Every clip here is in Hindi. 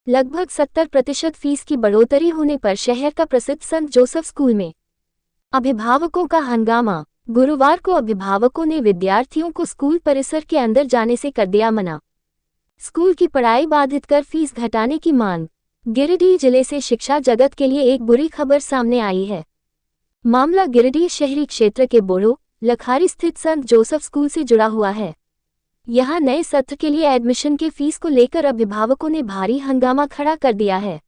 लगभग 70% फीस की बढ़ोतरी होने पर शहर का प्रसिद्ध संत जोसेफ स्कूल में अभिभावकों का हंगामा। गुरुवार को अभिभावकों ने विद्यार्थियों को स्कूल परिसर के अंदर जाने से कर दिया मना। स्कूल की पढ़ाई बाधित कर फीस घटाने की मांग। गिरिडीह जिले से शिक्षा जगत के लिए एक बुरी खबर सामने आई है। मामला गिरिडीह शहरी क्षेत्र के बोड़ो लखारी स्थित संत जोसेफ स्कूल से जुड़ा हुआ है। यहां नए सत्र के लिए एडमिशन के फीस को लेकर अभिभावकों ने भारी हंगामा खड़ा कर दिया है।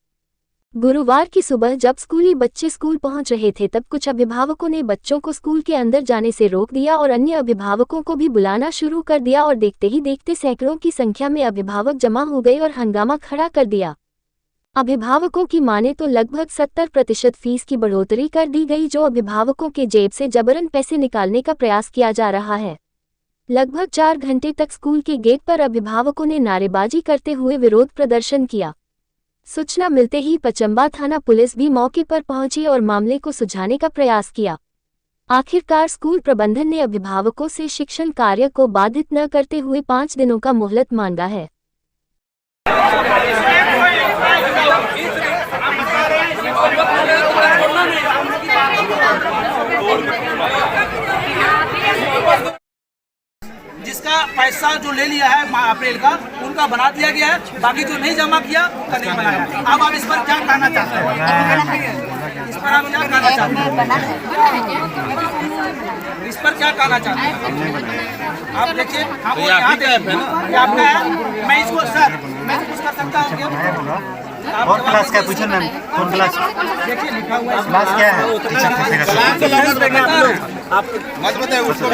गुरुवार की सुबह जब स्कूली बच्चे स्कूल पहुंच रहे थे तब कुछ अभिभावकों ने बच्चों को स्कूल के अंदर जाने से रोक दिया और अन्य अभिभावकों को भी बुलाना शुरू कर दिया और देखते ही देखते सैकड़ों की संख्या में अभिभावक जमा हो गए और हंगामा खड़ा कर दिया। अभिभावकों की माने तो लगभग 70% फीस की बढ़ोतरी कर दी गई, जो अभिभावकों के जेब से जबरन पैसे निकालने का प्रयास किया जा रहा है। लगभग 4 घंटे तक स्कूल के गेट पर अभिभावकों ने नारेबाजी करते हुए विरोध प्रदर्शन किया। सूचना मिलते ही पचंबा थाना पुलिस भी मौके पर पहुंची और मामले को सुलझाने का प्रयास किया। आखिरकार स्कूल प्रबंधन ने अभिभावकों से शिक्षण कार्य को बाधित न करते हुए 5 दिनों का मोहलत मांगा है। जिसका पैसा जो ले लिया है अप्रैल का, उनका बना दिया गया है, बाकी जो नहीं जमा किया उनका नहीं बनाया। अब आप इस पर क्या कहना चाहते हैं? इस पर आप क्या कहना चाहते हैं? इस पर क्या कहना चाहते हैं? आप देखिए, आप यहाँ पे आपका है, मैं इसको सर मैं कुछ कर सकता हूँ क्या? कौन क्लास का पूछो मैम, कौन क्लास? देखिए लिखा हुआ है क्लास क्या है? आप मत बताइए उसको।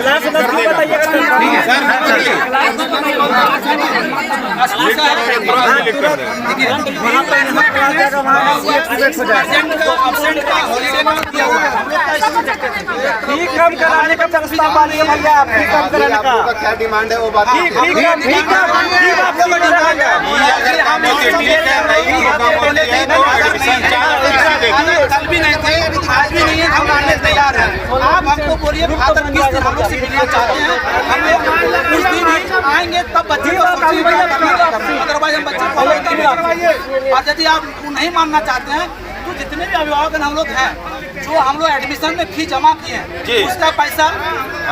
फी कम कराने का प्रस्ताव मानिए भैया, फी कम कराने का क्या डिमांड है वो बात कल भी नहीं थे, आज भी नहीं है, हम मानने तैयार हैं। आप हमको बोलिए फादर किस दिन हम लोग से मिलना चाहते हैं? हम लोग उस दिन ही आएंगे तब बच्चे को अदरवाइज हम बच्चे को और यदि आप नहीं मानना चाहते हैं तो जितने भी अभिभावक हम लोग हैं, जो हम लोग एडमिशन में फी जमा किए हैं उसका पैसा,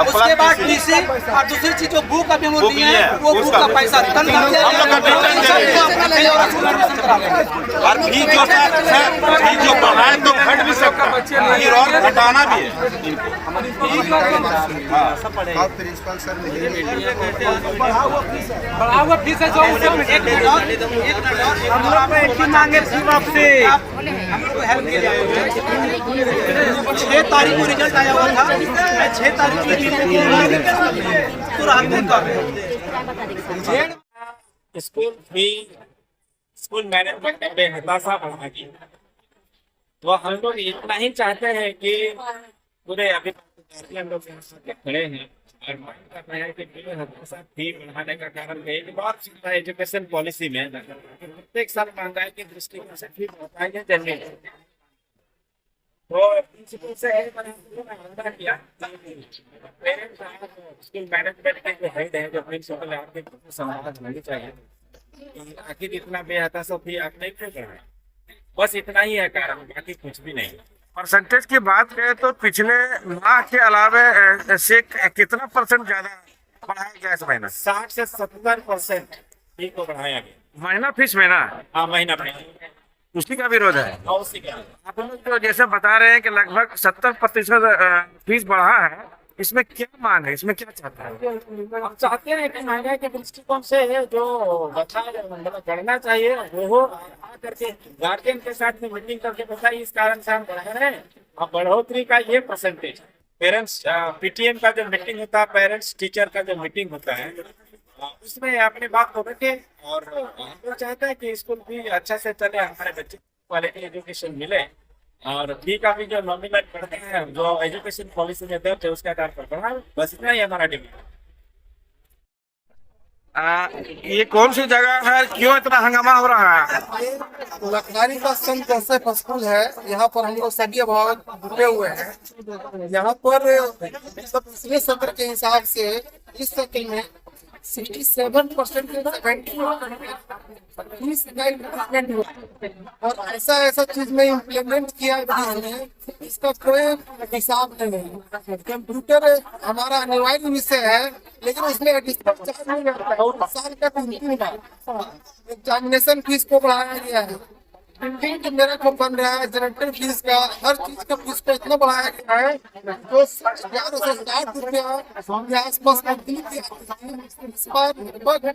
उसके बाद टीसी और दूसरी चीज जो बुक अभी हम लोग दिए हैं वो बुक का पैसा रिटर्न कर दिया। और फी जो बढ़ाए तो घट भी सकता है, फिर और घटाना भी है इनको। प्रिंसिपल सर बढ़ा हुआ फीस है जो हम लोग एक ही मांगे सिर्फ आपसे, हम लोग को हेल्प किया। 6 तारीख को रिजल्ट आया हुआ था, मैं 6 तारीख को स्कूल मैनेजमेंट ने बेहताशा बढ़ा दी। तो हम लोग इतना ही चाहते हैं कि पूरे अभी लोग खड़े हैं और मांग कर रहे हैं कि बेहताशा फी बढ़ाने का कारण है कि बहुत सुविधा एजुकेशन पॉलिसी में प्रत्येक साल महंगाई के दृष्टिकोण से फी बढ़ाएंगे जरूरी। तो प्रिंसिपल से आग्रह किया स्कूल मैनेजमेंट के जो हेड है, जो प्रिंसिपल है, आपके समाधान होनी चाहिए। आखिर इतना बेहताशा फी आप नहीं क्यों बढ़ाए? बस इतना ही है कारण, बाकी कुछ भी नहीं। परसेंटेज की बात करें तो पिछले माह के अलावे से कितना परसेंट ज्यादा बढ़ाया गया इस महीना? 60 से 70% फी को बढ़ाया गया। महीना फीस में ना? हाँ, महीना फीस। उसी का विरोध है। और उसी का आप लोग तो जैसे बता रहे हैं कि लगभग 70% फीस बढ़ा है, इसमें क्या मांग है, इसमें क्या चाहता है? हम चाहते हैं कि महंगाई के दृष्टिकोण से जो मतलब बढ़ना चाहिए वो करके गार्जियन के साथ में मीटिंग करके बताइए इस कारण से हम बढ़ा रहे हैं। अब बढ़ोतरी का ये परसेंटेज पेरेंट्स पीटीएम का जो मीटिंग होता है, पेरेंट्स टीचर का जो मीटिंग होता है, उसमें अपनी बात को रखे और हम लोग चाहते हैं कि स्कूल भी अच्छा से चले, हमारे बच्चे क्वालिटी एजुकेशन मिले और फी का भी जो नॉमिनल बढ़ते हैं जो एजुकेशन पॉलिसी में दर्ज है उसके आधार पर बढ़ा। बस इतना ही हमारा डिमांड। ये कौन सी जगह है, क्यों इतना हंगामा हो रहा है? लखनऊ का संत जोसेफ स्कूल है, यहाँ पर हम लोग सभी अभिभावक जुटे हुए हैं। यहाँ पर पिछले सत्र के हिसाब से इस सत्र में 67% से 79% और ऐसा चीज में इम्प्लीमेंट किया है ने, इसका कोई हिसाब नहीं है। कंप्यूटर हमारा अनिवार्य विषय है, लेकिन उसमें एडिशनल चार्ज नहीं लगता है और साल का 3 बार एग्जामिनेशन फीस को बढ़ाया गया है। प्रिंटिंग मेरा को बन रहा है, जनरेटर फीस का, हर चीज का फीस को इतना बढ़ाया गया है तो 1160 रुपया के आसपास मंथली की इस बार लगभग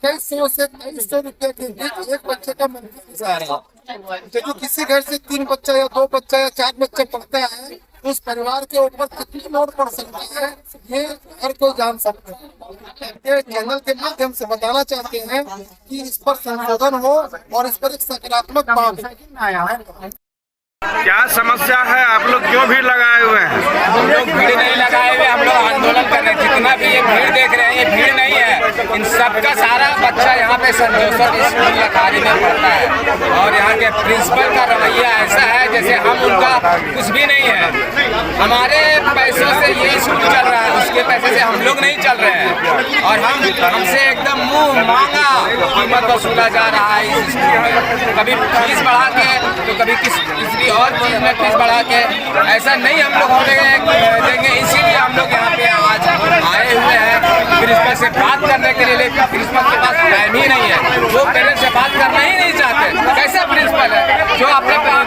2100 से 2300 रुपये के बीच एक बच्चे का मंथली फीस आ रहा है। जो किसी घर से 3 बच्चा या 2 बच्चा या 4 बच्चे पढ़ता है, उस परिवार के ऊपर कितनी लोड पड़ सकती है ये हर कोई जान सकता है। ये चैनल के माध्यम से बताना चाहते हैं कि इस पर संशोधन हो और इस पर एक सकारात्मक बात। क्या समस्या है? आप लोग क्यों भीड़ लगाए हुए हैं? हम लोग भीड़ नहीं लगाए हुए, हम लोग आंदोलन कर रहे हैं। जितना भी ये भीड़ देख रहे हैं, ये भीड़ नहीं है, इन सबका सारा बच्चा यहाँ पे सेंट जोसेफ स्कूल लखारी में पढ़ता है और यहाँ के प्रिंसिपल का रवैया ऐसा है जैसे हम उनका कुछ भी नहीं है। हमारे पैसों से ये स्कूल चल रहा है, उसके पैसे से हम लोग नहीं चल रहे हैं और हमसे एकदम मुंह मांगा कीमत वसूला जा रहा है इस स्कूल में। कभी फीस बढ़ा के तो कभी किसी और चीज में फीस बढ़ा के, ऐसा नहीं हम लोग होने देंगे। इसीलिए हम लोग यहाँ पे आज आए हुए हैं प्रिंसिपल से बात करने के लिए, लेकिन प्रिंसिपल के पास टाइम ही नहीं है। वो पेरेंट्स से बात करना ही नहीं चाहते। कैसा प्रिंसिपल है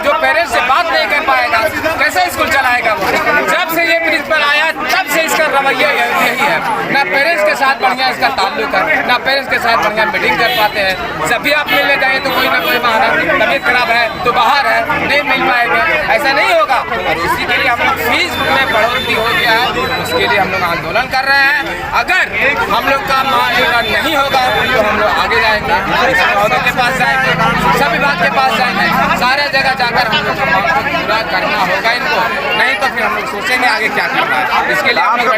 जो पेरेंट्स से बात नहीं कर पाएगा, कैसा स्कूल चलाएगा वो? जब से ये प्रिंसिपल आया तब से इसका रवैया यही है, ना पेरेंट्स के साथ बढ़िया इसका ताल्लुक है, ना पेरेंट्स के साथ बढ़िया मीटिंग कर पाते हैं। जब भी आप मिलने जाए तो कोई ना कोई बहाना, तबीयत खराब है तो बाहर है, नहीं मिल पाएगा, ऐसा नहीं होगा। और इसी के लिए हम लोग फीस में बढ़ोतरी हो गया है, उसके लिए हम लोग आंदोलन कर रहे हैं। अगर हम लोग का मांग नहीं होगा तो हम लोग आगे जाएंगे, महोदय के पास जाएंगे, शिक्षा विभाग के पास जाएंगे, सारे जगह जाकर हम लोग का मांग को पूरा करना होगा इनको। नहीं तो फिर हम लोग सोचेंगे आगे क्या करना है। इसके लिए हम लोग